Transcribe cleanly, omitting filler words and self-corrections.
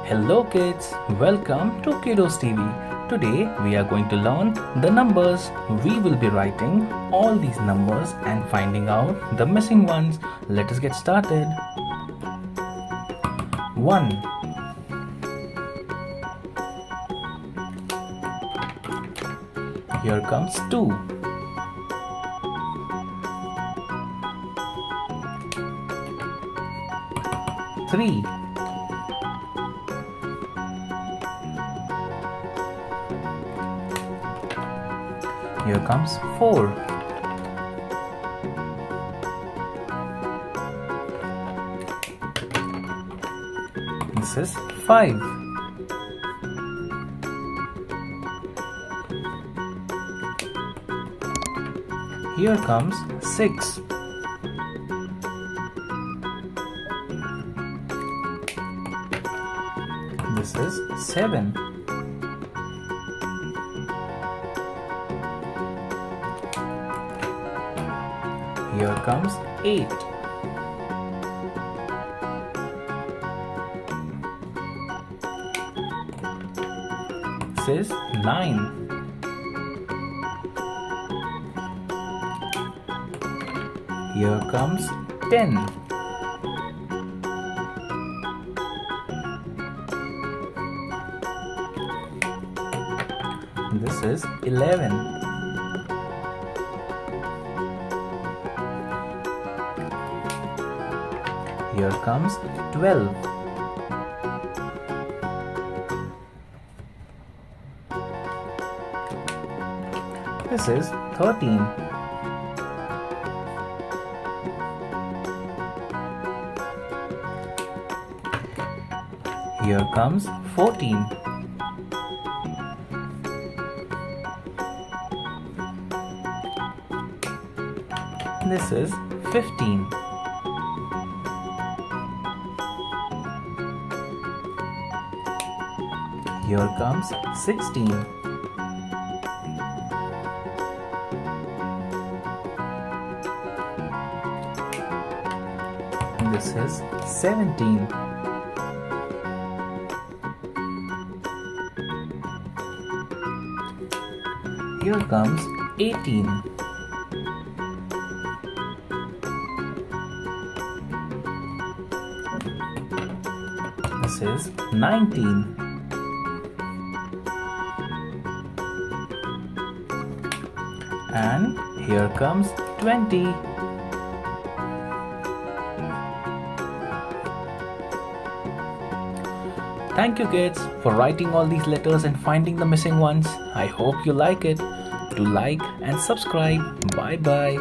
Hello kids, welcome to KiddosTV. Today we are going to learn the numbers. We will be writing all these numbers and finding out the missing ones. Let us get started. 1. Here comes 2. 3. Here comes 4. This is 5. Here comes 6. This is 7. Here comes 8. This is 9. Here comes 10. This is 11. Here comes 12. This is 13. Here comes 14. This is 15. Here comes 16. This is 17. Here comes 18. This is 19. And here comes 20. Thank you kids for writing all these letters and finding the missing ones. I hope you like it. Do like and subscribe. Bye bye.